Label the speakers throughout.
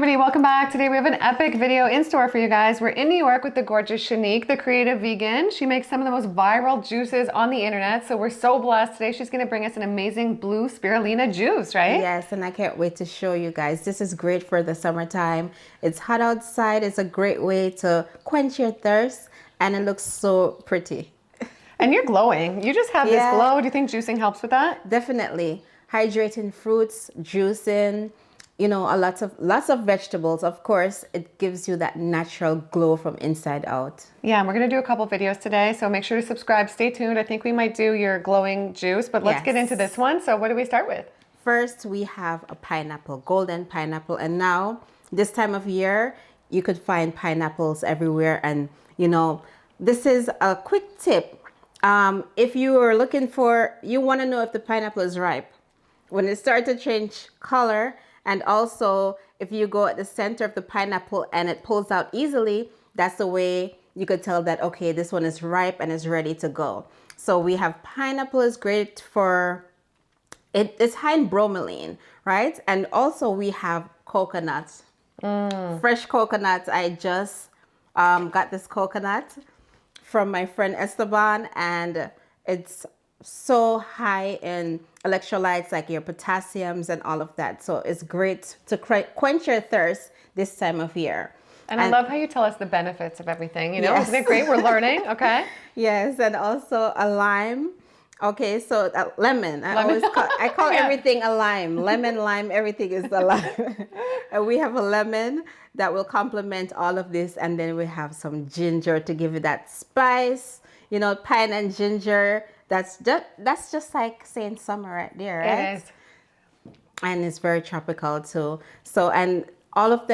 Speaker 1: everybody, welcome back. Today we have an epic video in store for you guys. We're in New York with the gorgeous Shanique, the creative vegan. She makes some of the most viral juices on the internet, so we're so blessed. Today she's going to bring us an amazing blue spirulina juice, right?
Speaker 2: Yes, and I can't wait to show you guys. This is great for the summertime. It's hot outside. It's a great way to quench your thirst, and it looks so pretty.
Speaker 1: And you're glowing. You just have this glow. Do you think juicing helps with that?
Speaker 2: Definitely. Hydrating fruits, juicing, you know, lots of vegetables. Of course, it gives you that natural glow from inside out.
Speaker 1: Yeah, and we're going to do a couple videos today, so make sure to subscribe. Stay tuned. I think we might do your glowing juice, but let's get into this one. So what do we start with?
Speaker 2: First, we have a pineapple, golden pineapple. And now, this time of year, you could find pineapples everywhere. And, you know, this is a quick tip. If you are looking for, you want to know if the pineapple is ripe. When it starts to change color, and also if you go at the center of the pineapple and it pulls out easily, that's the way you could tell that, okay, this one is ripe and is ready to go. So we have pineapple is great for, it's high in bromelain, right? And also we have coconuts, fresh coconuts. I just got this coconut from my friend Esteban, and it's so high in electrolytes like your potassiums and all of that. So it's great to quench your thirst this time of year.
Speaker 1: And I love how you tell us the benefits of everything, you know?
Speaker 2: Yes.
Speaker 1: Isn't it great? We're learning, okay?
Speaker 2: Yes, and also a lime. Okay, so lemon. I call everything a lime. Lemon, lime, everything is a lime. And we have a lemon that will complement all of this. And then we have some ginger to give it that spice. You know, pine and ginger. That's just like saying summer right there, right? It is. And it's very tropical too. So, and all of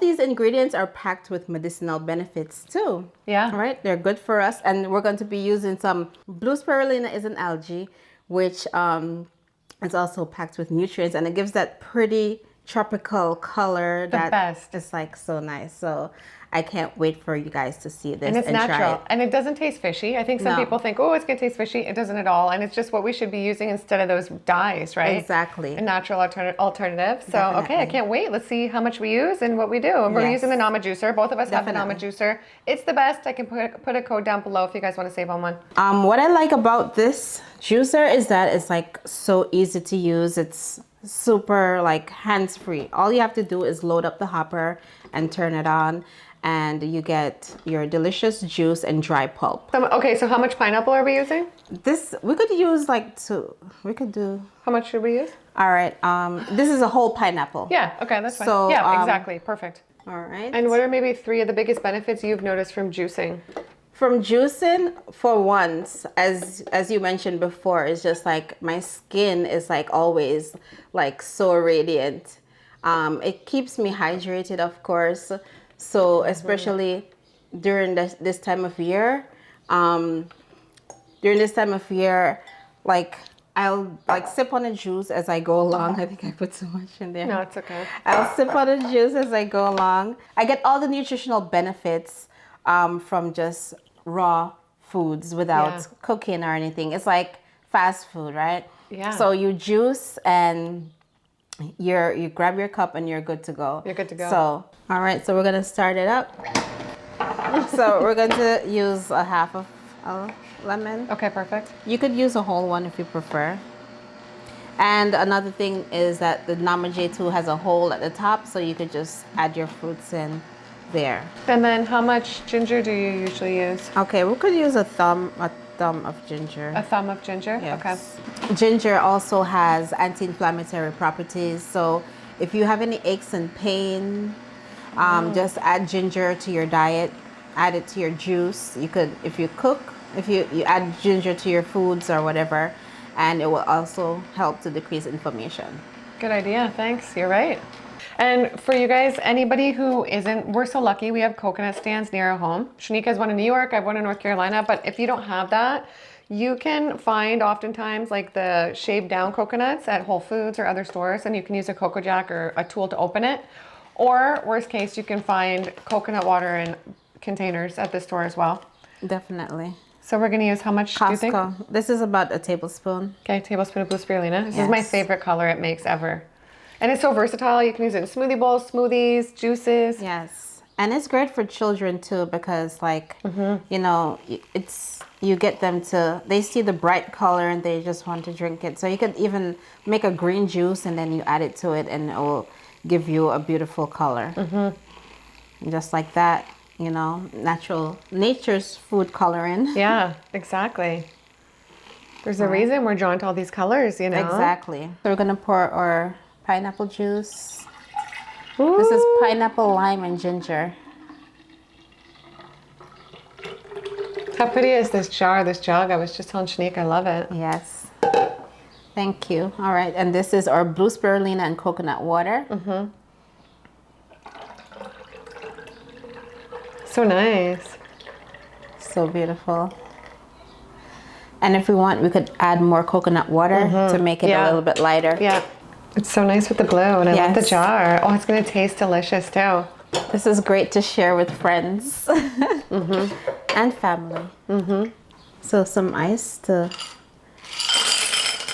Speaker 2: these ingredients are packed with medicinal benefits too. Yeah. Right? They're good for us. And we're going to be using some blue spirulina is an algae, which is also packed with nutrients, and it gives that pretty tropical color is like so nice. So I can't wait for you guys to see this.
Speaker 1: And it's natural. And it doesn't taste fishy. I think some people think, oh, it's going to taste fishy. It doesn't at all. And it's just what we should be using instead of those dyes, right?
Speaker 2: Exactly.
Speaker 1: A natural alternative. So, okay, I can't wait. Let's see how much we use and what we do. And we're using the Nama Juicer. Both of us have the Nama Juicer. It's the best. I can put a code down below if you guys want to save on one.
Speaker 2: What I like about this juicer is that it's like so easy to use. It's super like hands-free. All you have to do is load up the hopper and turn it on, and you get your delicious juice and dry pulp.
Speaker 1: Okay, so how much pineapple are we using?
Speaker 2: This, we could use like two. We could do...
Speaker 1: How much should we use?
Speaker 2: All right, this is a whole pineapple.
Speaker 1: Yeah, okay, that's fine.
Speaker 2: So,
Speaker 1: yeah, exactly, perfect.
Speaker 2: All right.
Speaker 1: And what are maybe 3 of the biggest benefits you've noticed from juicing?
Speaker 2: From juicing, for once, as you mentioned before, it's just like my skin is like always like so radiant. It keeps me hydrated, of course. So especially during this time of year, like I'll like sip on a juice as I go along. I think I put so much in there.
Speaker 1: No, it's okay.
Speaker 2: I'll sip on a juice as I go along. I get all the nutritional benefits from just raw foods without cooking or anything. It's like fast food, right? Yeah. So you juice and you grab your cup and you're good to go.
Speaker 1: You're good to go.
Speaker 2: So, all right, so we're gonna start it up. So we're going to use a half of a lemon.
Speaker 1: Okay, perfect.
Speaker 2: You could use a whole one if you prefer. And another thing is that the Nama J2 has a hole at the top, so you could just add your fruits in there.
Speaker 1: And then how much ginger do you usually use?
Speaker 2: Okay, we could use a thumb of ginger.
Speaker 1: A thumb of ginger?
Speaker 2: Yes.
Speaker 1: Okay.
Speaker 2: Ginger also has anti-inflammatory properties, so if you have any aches and pain, just add ginger to your diet, add it to your juice. You could, if you cook, if you add ginger to your foods or whatever, and it will also help to decrease inflammation.
Speaker 1: Good idea, thanks, you're right. And for you guys, anybody who isn't, we're so lucky we have coconut stands near our home. Shanique has one in New York, I have one in North Carolina, but if you don't have that, you can find oftentimes like the shaved down coconuts at Whole Foods or other stores, and you can use a Cocoa Jack or a tool to open it. Or worst case, you can find coconut water in containers at the store as well.
Speaker 2: Definitely.
Speaker 1: So we're gonna use how much, do you think?
Speaker 2: This is about a tablespoon.
Speaker 1: Okay, tablespoon of blue spirulina. This is my favorite color it makes ever. And it's so versatile. You can use it in smoothie bowls, smoothies, juices.
Speaker 2: Yes. And it's great for children too, because like, you know, you get them to, they see the bright color and they just want to drink it. So you could even make a green juice and then you add it to it and it will give you a beautiful color. Just like that, you know, nature's food coloring.
Speaker 1: Yeah, exactly. There's a reason we're drawn to all these colors, you know?
Speaker 2: Exactly. So we're going to pour our pineapple juice.
Speaker 1: Ooh.
Speaker 2: This is pineapple, lime, and ginger.
Speaker 1: How pretty is this jar, this jug? I was just telling Shanique I love it.
Speaker 2: Yes. Thank you. All right. And this is our blue spirulina and coconut water.
Speaker 1: So nice.
Speaker 2: So beautiful. And if we want, we could add more coconut water to make it a little bit lighter.
Speaker 1: Yeah. It's so nice with the blue, and I love the jar. Oh, it's going to taste delicious too.
Speaker 2: This is great to share with friends and family. So some ice to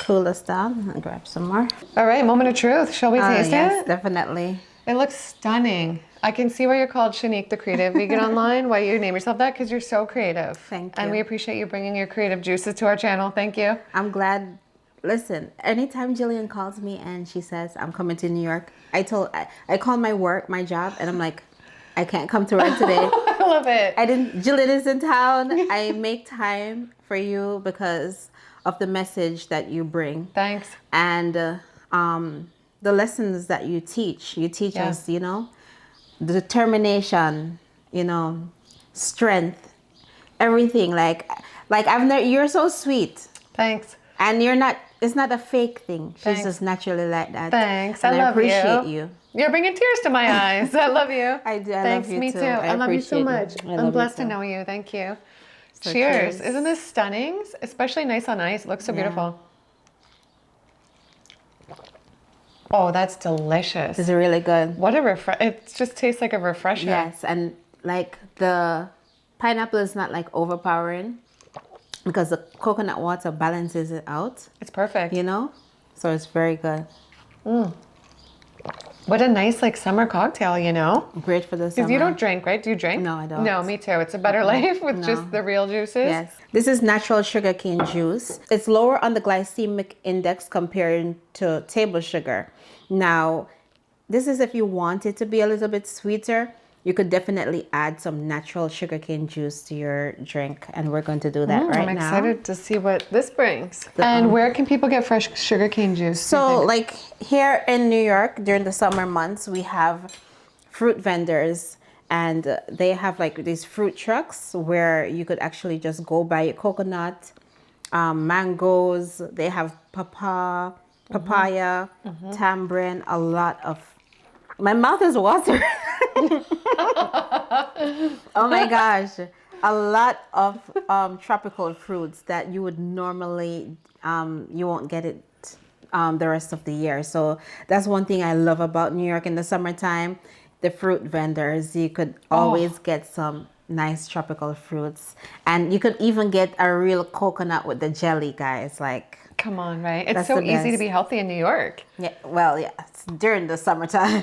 Speaker 2: cool us down. I'll grab some more.
Speaker 1: All right, moment of truth. Shall we taste
Speaker 2: Yes,
Speaker 1: it?
Speaker 2: definitely.
Speaker 1: It looks stunning. I can see why you're called Shanique the Creative Vegan online, why you name yourself that, because you're so creative.
Speaker 2: Thank
Speaker 1: And
Speaker 2: you.
Speaker 1: we appreciate you bringing your creative juices to our channel. Thank you.
Speaker 2: I'm glad. Listen, anytime Jillian calls me and she says, I'm coming to New York, I call my work, my job, and I'm like, I can't come to work today.
Speaker 1: I love it.
Speaker 2: Jillian is in town. I make time for you because of the message that you bring.
Speaker 1: Thanks.
Speaker 2: And the lessons that you teach. You teach us, you know, determination, you know, strength, everything. Like you're so sweet.
Speaker 1: Thanks.
Speaker 2: And it's not a fake thing. She's
Speaker 1: Thanks.
Speaker 2: just naturally like that.
Speaker 1: Thanks.
Speaker 2: And
Speaker 1: I love
Speaker 2: appreciate you.
Speaker 1: You're bringing tears to my eyes. I love you.
Speaker 2: I do. I
Speaker 1: Thanks,
Speaker 2: love you
Speaker 1: me
Speaker 2: too.
Speaker 1: too. I love you so
Speaker 2: appreciate
Speaker 1: much.
Speaker 2: I love
Speaker 1: I'm
Speaker 2: you
Speaker 1: blessed to
Speaker 2: too.
Speaker 1: know you. Thank you.
Speaker 2: So
Speaker 1: cheers.
Speaker 2: cheers.
Speaker 1: Isn't this stunning? Especially nice on ice. It looks so beautiful. Oh, that's delicious.
Speaker 2: It's really good.
Speaker 1: What a it just tastes like a refresher.
Speaker 2: Yes, and like the pineapple is not like overpowering because the coconut water balances it out,
Speaker 1: It's perfect.
Speaker 2: you know? So it's very good.
Speaker 1: What a nice like summer cocktail, you know?
Speaker 2: Great for the summer.
Speaker 1: Because you don't drink, right? Do you drink?
Speaker 2: No, I don't.
Speaker 1: No, me too. It's a better life with just the real juices.
Speaker 2: Yes. This is natural sugarcane juice. It's lower on the glycemic index compared to table sugar. Now, this is if you want it to be a little bit sweeter, you could definitely add some natural sugarcane juice to your drink. And we're going to do that right now.
Speaker 1: I'm excited to see what this brings. And where can people get fresh sugarcane juice?
Speaker 2: So like here in New York during the summer months, we have fruit vendors and they have like these fruit trucks where you could actually just go buy coconut, mangoes. They have papaya, tamarind, a lot of, my mouth is watering. Oh my gosh. A lot of tropical fruits that you would normally, you won't get it the rest of the year. So that's one thing I love about New York in the summertime. The fruit vendors, you could always get some nice tropical fruits. And you could even get a real coconut with the jelly, guys. Like,
Speaker 1: come on, right? It's
Speaker 2: That's
Speaker 1: so
Speaker 2: the
Speaker 1: easy to
Speaker 2: best.
Speaker 1: be healthy in New York.
Speaker 2: yeah, well, yeah, it's during the summertime.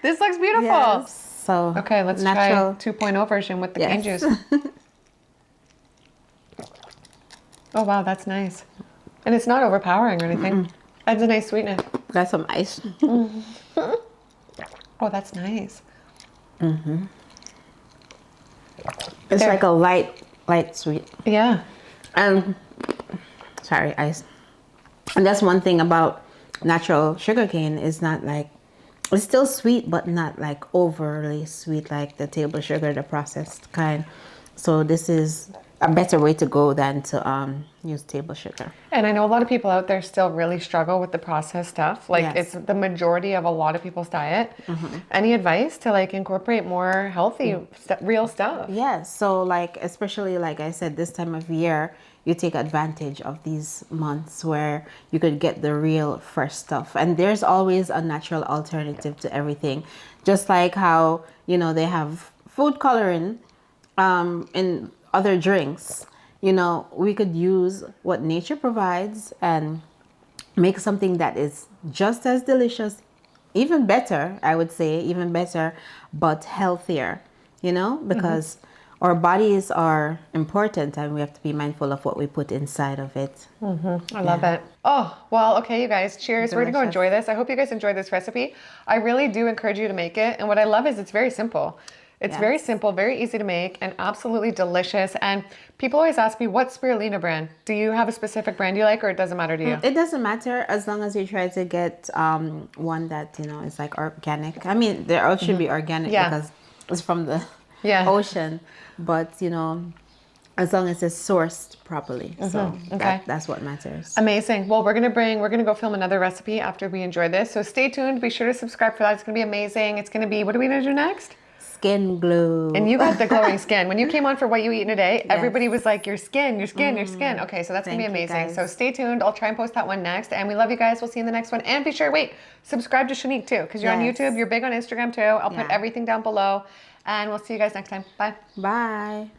Speaker 1: This looks beautiful.
Speaker 2: Yes. So
Speaker 1: Okay, let's
Speaker 2: natural.
Speaker 1: try 2.0 version with the cane
Speaker 2: Yes.
Speaker 1: juice. Oh, wow, that's nice. And it's not overpowering or anything. Adds a nice sweetness.
Speaker 2: Got some ice.
Speaker 1: Oh, that's nice.
Speaker 2: It's
Speaker 1: There.
Speaker 2: like a light sweet.
Speaker 1: Yeah.
Speaker 2: Sorry, ice. And that's one thing about natural sugarcane is not like, it's still sweet, but not like overly sweet like the table sugar, the processed kind. So this is a better way to go than to use table sugar.
Speaker 1: And I know a lot of people out there still really struggle with the processed stuff. Like
Speaker 2: Yes.
Speaker 1: it's the majority of a lot of people's diet. Any advice to like incorporate more healthy, real stuff?
Speaker 2: Yes, so like, especially like I said, this time of year, you take advantage of these months where you could get the real fresh stuff. And there's always a natural alternative to everything. Just like how, you know, they have food coloring in other drinks. You know, we could use what nature provides and make something that is just as delicious, even better, I would say, even better, but healthier, you know, because our bodies are important and we have to be mindful of what we put inside of it.
Speaker 1: I love it. Oh, well, okay, you guys, cheers. We're gonna go
Speaker 2: Delicious.
Speaker 1: enjoy this. I hope you guys enjoyed this recipe. I really do encourage you to make it. And what I love is it's very simple. It's very
Speaker 2: Yes.
Speaker 1: simple, very easy to make, and absolutely delicious. And people always ask me, what spirulina brand? Do you have a specific brand you like, or it doesn't matter to you?
Speaker 2: It doesn't matter as long as you try to get one that, you know, is like organic. I mean, they all should be organic
Speaker 1: Yeah.
Speaker 2: because it's from the
Speaker 1: Yeah.
Speaker 2: ocean, but you know, as long as it's sourced properly. So
Speaker 1: Okay.
Speaker 2: that's what matters.
Speaker 1: Amazing. Well, we're gonna go film another recipe after we enjoy this. So stay tuned. Be sure to subscribe for that. It's gonna be amazing. It's gonna be, what are we gonna do next?
Speaker 2: Skin glow.
Speaker 1: And you got the glowing skin. When you came on for What You Eat in a Day, everybody was like, your skin, your skin, your skin. Okay, so that's going to be
Speaker 2: Thank you,
Speaker 1: amazing. So
Speaker 2: guys.
Speaker 1: stay tuned. I'll try and post that one next. And we love you guys. We'll see you in the next one. And be sure, subscribe to Shanique too, because you're on
Speaker 2: Yes.
Speaker 1: YouTube. You're big on Instagram too. I'll put
Speaker 2: Yeah.
Speaker 1: everything down below. And we'll see you guys next time. Bye.
Speaker 2: Bye.